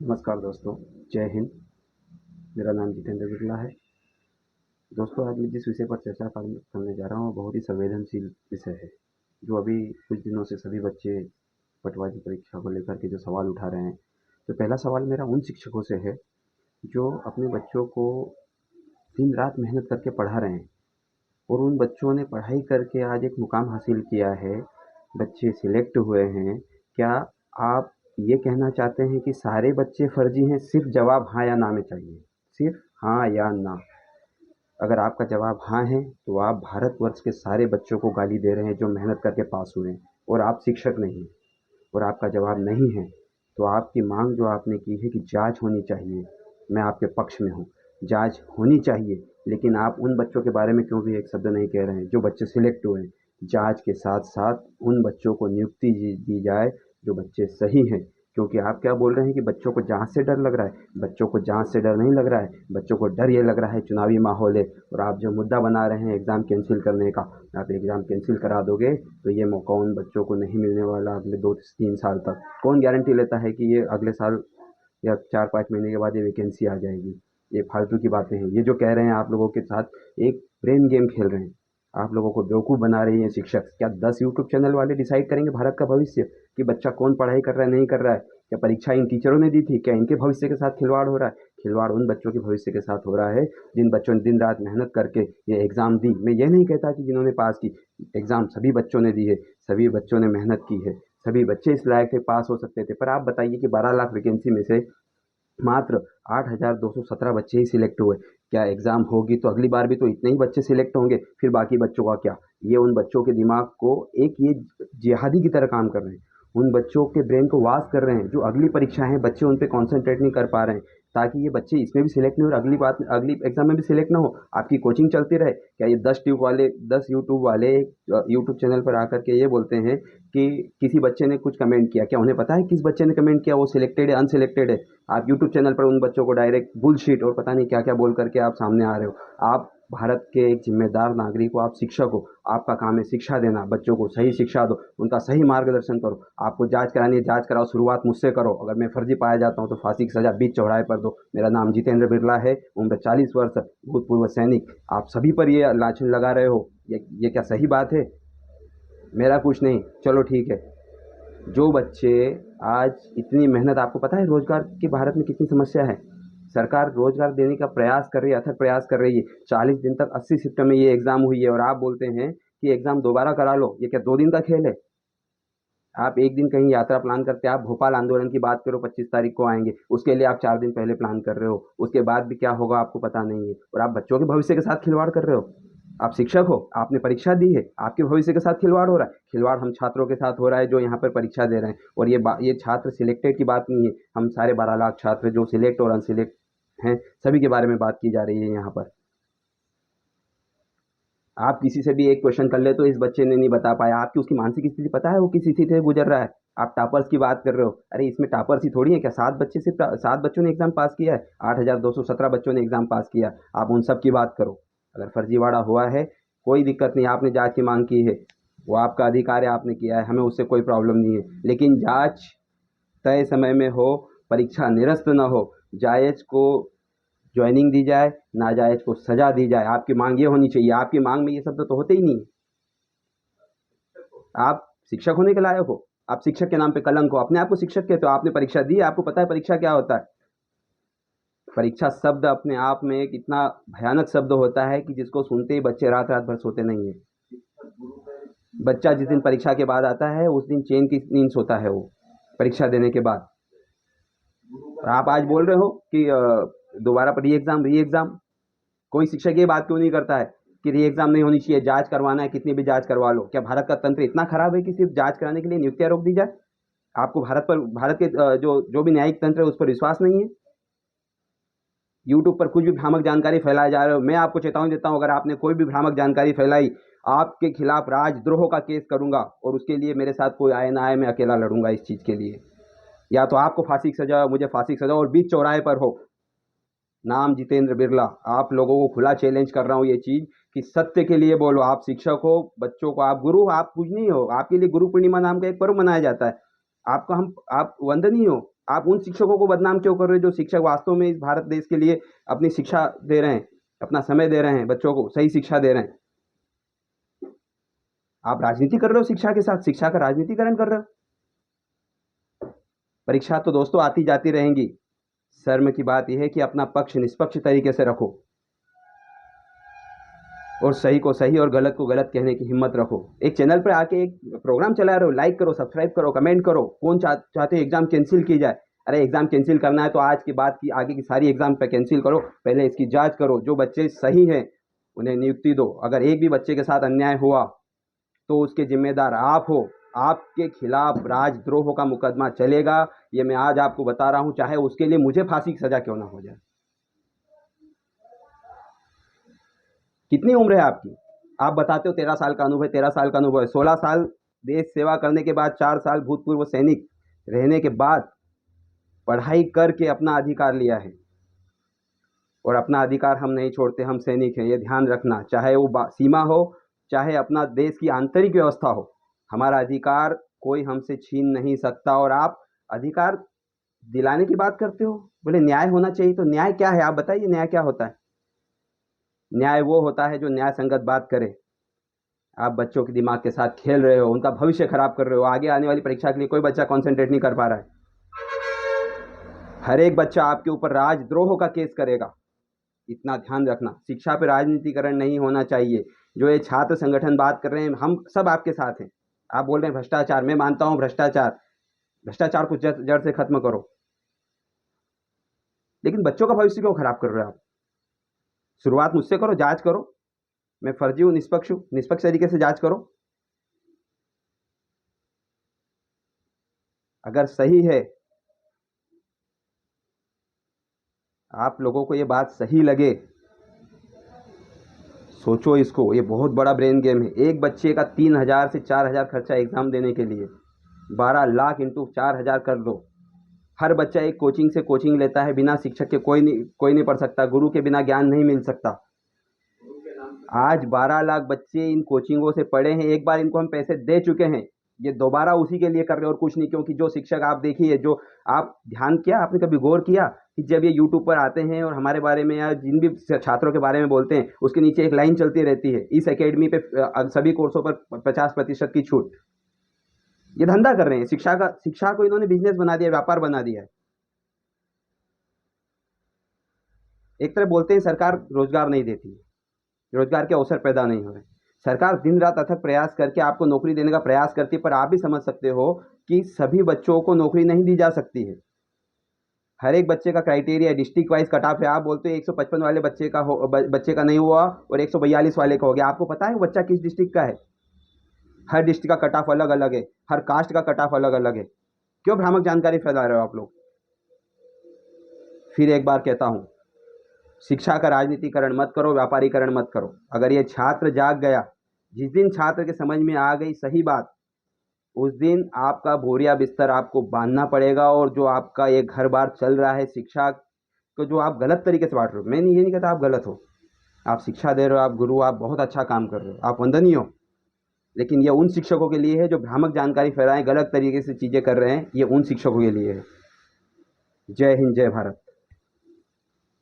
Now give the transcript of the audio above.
नमस्कार दोस्तों, जय हिंद। मेरा नाम जितेंद्र बिरला है। दोस्तों, आज मैं जिस विषय पर चर्चा करने जा रहा हूँ, वो बहुत ही संवेदनशील विषय है, जो अभी कुछ दिनों से सभी बच्चे पटवारी परीक्षा को लेकर के जो सवाल उठा रहे हैं। तो पहला सवाल मेरा उन शिक्षकों से है, जो अपने बच्चों को दिन रात मेहनत करके पढ़ा रहे हैं और उन बच्चों ने पढ़ाई करके आज एक मुकाम हासिल किया है, बच्चे सिलेक्ट हुए हैं। क्या आप ये कहना चाहते हैं कि सारे बच्चे फर्जी हैं, सिर्फ जवाब हाँ या ना में चाहिए? सिर्फ हाँ या ना। अगर आपका जवाब हाँ है, तो आप भारतवर्ष के सारे बच्चों को गाली दे रहे हैं जो मेहनत करके पास हुए हैं, और आप शिक्षक नहीं हैं। और आपका जवाब नहीं है, तो आपकी मांग जो आपने की है कि जांच होनी चाहिए, मैं आपके पक्ष में हूँ। जांच होनी चाहिए, लेकिन आप उन बच्चों के बारे में क्यों भी एक शब्द नहीं कह रहे हैं जो बच्चे सिलेक्ट हुए हैं? जांच के साथ साथ उन बच्चों को नियुक्ति दी जाए जो बच्चे सही हैं। क्योंकि आप क्या बोल रहे हैं कि बच्चों को जांच से डर लग रहा है। बच्चों को जांच से डर नहीं लग रहा है, बच्चों को डर ये लग रहा है चुनावी माहौल है। और आप जो मुद्दा बना रहे हैं एग्ज़ाम कैंसिल करने का, आप एग्ज़ाम कैंसिल करा दोगे तो ये मौका उन बच्चों को नहीं मिलने वाला अगले 2 3 साल तक। कौन गारंटी लेता है कि ये अगले साल या 4 5 महीने के बाद ये वैकेंसी आ जाएगी? ये फालतू की बातें हैं। ये जो कह रहे हैं आप लोगों के साथ एक ब्रेन गेम खेल रहे हैं। आप लोगों को बेवकूफ़ बना रही है शिक्षक। क्या 10 यूट्यूब चैनल वाले डिसाइड करेंगे भारत का भविष्य, कि बच्चा कौन पढ़ाई कर रहा है नहीं कर रहा है? क्या परीक्षा इन टीचरों ने दी थी? क्या इनके भविष्य के साथ खिलवाड़ हो रहा है? खिलवाड़ उन बच्चों के भविष्य के साथ हो रहा है जिन बच्चों ने दिन रात मेहनत करके ये एग्ज़ाम दी। मैं ये नहीं कहता कि जिन्होंने पास की, एग्ज़ाम सभी बच्चों ने दी है, सभी बच्चों ने मेहनत की है, सभी बच्चे इस लायक थे, पास हो सकते थे। पर आप बताइए कि 12 लाख वैकेंसी में से मात्र 8,217 बच्चे ही सिलेक्ट हुए। क्या एग्ज़ाम होगी तो अगली बार भी तो इतने ही बच्चे सिलेक्ट होंगे, फिर बाकी बच्चों का क्या? ये उन बच्चों के दिमाग को एक ये जिहादी की तरह काम कर रहे हैं। उन बच्चों के ब्रेन को वॉश कर रहे हैं। जो अगली परीक्षाएं हैं, बच्चे उन पे कॉन्सेंट्रेट नहीं कर पा रहे हैं, ताकि ये बच्चे इसमें भी सिलेक्ट नहीं हो और अगली एग्जाम में भी सिलेक्ट ना हो। आपकी कोचिंग चलती रहे। क्या ये 10 यूट्यूब वाले यूट्यूब चैनल पर आकर के ये बोलते हैं कि किसी बच्चे ने कुछ कमेंट किया, क्या उन्हें पता है किस बच्चे ने कमेंट किया, वो सिलेक्टेड है अनसिलेक्टेड है? आप यूट्यूब चैनल पर उन बच्चों को डायरेक्ट बुलशीट और पता नहीं क्या क्या बोल करके आप सामने आ रहे हो। आप भारत के एक जिम्मेदार नागरिक हो, आप शिक्षक हो। आपका काम है शिक्षा देना, बच्चों को सही शिक्षा दो, उनका सही मार्गदर्शन करो। आपको जांच करानी है, जांच कराओ, शुरुआत मुझसे करो। अगर मैं फर्जी पाया जाता हूँ तो फांसी की सजा बीच चौराहे पर दो। मेरा नाम जितेंद्र बिरला है, उम्र 40 वर्ष, भूतपूर्व सैनिक। आप सभी पर ये लाछन लगा रहे हो, ये क्या सही बात है? मेरा कुछ नहीं, चलो ठीक है। जो बच्चे आज इतनी मेहनत, आपको पता है रोजगार की भारत में कितनी समस्या है? सरकार रोजगार देने का प्रयास कर रही है, अथक प्रयास कर रही है। 40 दिन तक 80 शिफ्ट में ये एग्जाम हुई है और आप बोलते हैं कि एग्जाम दोबारा करा लो। ये क्या 2 दिन का खेल है? आप एक दिन कहीं यात्रा प्लान करते हैं, आप भोपाल आंदोलन की बात करो, 25 तारीख को आएंगे, उसके लिए आप 4 दिन पहले प्लान कर रहे हो। उसके बाद भी क्या होगा आपको पता नहीं है, और आप बच्चों के भविष्य के साथ खिलवाड़ कर रहे हो। आप शिक्षक हो, आपने परीक्षा दी है, आपके भविष्य के साथ खिलवाड़ हो रहा है। खिलवाड़ हम छात्रों के साथ हो रहा है जो यहाँ पर परीक्षा दे रहे हैं। और ये छात्र सिलेक्टेड की बात नहीं है, हम सारे 12 लाख छात्र जो सिलेक्ट और अनसिलेक्ट हैं, सभी के बारे में बात की जा रही है यहाँ पर। आप किसी से भी एक क्वेश्चन कर ले तो इस बच्चे ने नहीं बता पाया। आपकी उसकी मानसिक स्थिति पता है, वो किस स्थिति से गुजर रहा है? आप टॉपर्स की बात कर रहे हो। अरे इसमें टॉपर्स ही थोड़ी है। क्या 7 बच्चों ने एग्जाम पास किया है? 8,217 बच्चों ने एग्जाम पास किया। आप उन सब की बात करो। अगर फर्जीवाड़ा हुआ है, कोई दिक्कत नहीं, आपने जांच की मांग की है, वो आपका अधिकार है, आपने किया है, हमें उससे कोई प्रॉब्लम नहीं है। लेकिन जांच तय समय में हो, परीक्षा निरस्त न हो, जायज को ज्वाइनिंग दी जाए, नाजायज को सजा दी जाए। आपकी मांग ये होनी चाहिए। आपकी मांग में ये शब्द तो होते ही नहीं। आप शिक्षक होने के लायक हो? आप शिक्षक के नाम पे कलंक हो। अपने आप को शिक्षक कहते हो, आपने परीक्षा दी है, आपको पता है परीक्षा क्या होता है? परीक्षा शब्द अपने आप में एक इतना भयानक शब्द होता है कि जिसको सुनते ही बच्चे रात रात भर सोते नहीं है। बच्चा जिस दिन परीक्षा के बाद आता है, उस दिन चैन की नींद सोता है वो, परीक्षा देने के बाद। और आप आज बोल रहे हो कि दोबारा री एग्जाम। कोई शिक्षक ये बात क्यों नहीं करता है कि री एग्जाम नहीं होनी चाहिए, जांच करवाना है, कितनी भी जांच करवा लो? क्या भारत का तंत्र इतना खराब है कि सिर्फ जांच कराने के लिए नियुक्तियां रोक दी जाए? आपको भारत के जो जो भी न्यायिक तंत्र है उस पर विश्वास नहीं है? यूट्यूब पर कुछ भी भ्रामक जानकारी फैलाए जा रहे हो। मैं आपको चेतावनी देता हूं, अगर आपने कोई भी भ्रामक जानकारी फैलाई, आपके खिलाफ राजद्रोह का केस करूंगा, और उसके लिए मेरे साथ कोई आए ना आए, मैं अकेला लड़ूंगा इस चीज के लिए। या तो आपको फांसी की सजा हो, मुझे फांसी की सजा हो, और बीच चौराहे पर हो। नाम जितेंद्र बिरला। आप लोगों को खुला चैलेंज कर रहा हूँ ये चीज, कि सत्य के लिए बोलो। आप शिक्षक हो, बच्चों को आप गुरु, आप कुछ नहीं हो। आपके लिए गुरु पूर्णिमा नाम का एक पर्व मनाया जाता है। आप वंदनीय हो। आप उन शिक्षकों को बदनाम क्यों कर रहे हो जो शिक्षक वास्तव में इस भारत देश के लिए अपनी शिक्षा दे रहे हैं, अपना समय दे रहे हैं, बच्चों को सही शिक्षा दे रहे हैं। आप राजनीति कर रहे हो शिक्षा के साथ, शिक्षा का राजनीतिकरण कर रहे हो। परीक्षा तो दोस्तों आती जाती रहेंगी। शर्म की बात यह है कि अपना पक्ष निष्पक्ष तरीके से रखो और सही को सही और गलत को गलत कहने की हिम्मत रखो। एक चैनल पर आके एक प्रोग्राम चला रहे हो, लाइक करो, सब्सक्राइब करो, कमेंट करो। कौन चाहते हो एग्जाम कैंसिल की जाए? अरे एग्जाम कैंसिल करना है तो आज के बाद की आगे की सारी एग्जाम पे कैंसिल करो, पहले इसकी जांच करो। जो बच्चे सही हैं उन्हें नियुक्ति दो। अगर एक भी बच्चे के साथ अन्याय हुआ तो उसके जिम्मेदार आप हो। आपके खिलाफ राजद्रोह का मुकदमा चलेगा, ये मैं आज आपको बता रहा हूं, चाहे उसके लिए मुझे फांसी की सजा क्यों ना हो जाए। कितनी उम्र है आपकी? आप बताते हो 13 साल का अनुभव है, 13 साल का अनुभव है। 16 साल देश सेवा करने के बाद, 4 साल भूतपूर्व सैनिक रहने के बाद पढ़ाई करके अपना अधिकार लिया है। और अपना अधिकार हम नहीं छोड़ते, हम सैनिक हैं, ये ध्यान रखना। चाहे वो सीमा हो, चाहे अपना देश की आंतरिक व्यवस्था हो, हमारा अधिकार कोई हमसे छीन नहीं सकता। और आप अधिकार दिलाने की बात करते हो, बोले न्याय होना चाहिए। तो न्याय क्या है? आप बताइए, न्याय क्या होता है? न्याय वो होता है जो न्याय संगत बात करे। आप बच्चों के दिमाग के साथ खेल रहे हो, उनका भविष्य खराब कर रहे हो। आगे आने वाली परीक्षा के लिए कोई बच्चा कॉन्सेंट्रेट नहीं कर पा रहा है। हर एक बच्चा आपके ऊपर राजद्रोह का केस करेगा, इतना ध्यान रखना। शिक्षा पे राजनीतिकरण नहीं होना चाहिए। जो ये छात्र संगठन बात कर रहे हैं, हम सब आपके साथ हैं। आप बोल रहे हैं भ्रष्टाचार, मैं मानता हूं भ्रष्टाचार, भ्रष्टाचार को जड़ से खत्म करो, लेकिन बच्चों का भविष्य क्यों खराब कर रहे हो आप? शुरुआत मुझसे करो, जांच करो। मैं फर्जी हूं, निष्पक्ष हूं, निष्पक्ष तरीके से जांच करो। अगर सही है, आप लोगों को ये बात सही लगे, सोचो इसको। ये बहुत बड़ा ब्रेन गेम है। एक बच्चे का 3,000 से 4,000 खर्चा एग्जाम देने के लिए, 12 लाख इंटू 4,000 कर दो। हर बच्चा एक कोचिंग से कोचिंग लेता है, बिना शिक्षक के कोई नहीं पढ़ सकता, गुरु के बिना ज्ञान नहीं मिल सकता। आज 12 लाख बच्चे इन कोचिंगों से पढ़े हैं। एक बार इनको हम पैसे दे चुके हैं, ये दोबारा उसी के लिए कर रहे हैं और कुछ नहीं। क्योंकि जो शिक्षक आप देखिए, जो आप ध्यान किया, आपने कभी गौर किया कि जब ये यूट्यूब पर आते हैं और हमारे बारे में या जिन भी छात्रों के बारे में बोलते हैं, उसके नीचे एक लाइन चलती रहती है, इस एकेडमी पे सभी कोर्सों पर 50% की छूट। ये धंधा कर रहे हैं। शिक्षा को इन्होंने बिजनेस बना दिया, व्यापार बना दिया है। एक तरह बोलते हैं सरकार रोजगार नहीं देती है, रोजगार के अवसर पैदा नहीं हो रहे। सरकार दिन रात अथक प्रयास करके आपको नौकरी देने का प्रयास करती है, पर आप भी समझ सकते हो कि सभी बच्चों को नौकरी नहीं दी जा सकती है। हर एक बच्चे का criteria district wise cut off है। आप बोलते हो 155 वाले बच्चे का नहीं हुआ और 142 वाले का हो गया। आपको पता है वो बच्चा किस डिस्ट्रिक्ट का है? हर डिस्ट्रिक्ट का कट ऑफ अलग अलग है, हर कास्ट का कट ऑफ अलग अलग है। क्यों भ्रामक जानकारी फैला रहे हो आप लोग? फिर एक बार कहता हूं, शिक्षा का राजनीतिकरण मत करो, व्यापारीकरण मत करो। अगर ये छात्र जाग गया, जिस दिन छात्र के समझ में आ गई सही बात, उस दिन आपका बोरिया बिस्तर आपको बांधना पड़ेगा। और जो आपका ये घर बार चल रहा है, शिक्षा को जो आप गलत तरीके से बांट रहे हो, मैं ये नहीं कहता आप गलत हो, आप शिक्षा दे रहे हो, आप गुरु, आप बहुत अच्छा काम कर रहे हो, आप वंदनीय हो। लेकिन ये उन शिक्षकों के लिए है जो भ्रामक जानकारी फैलाएं, गलत तरीके से चीज़ें कर रहे हैं। ये उन शिक्षकों के लिए है। जय हिंद, जय भारत।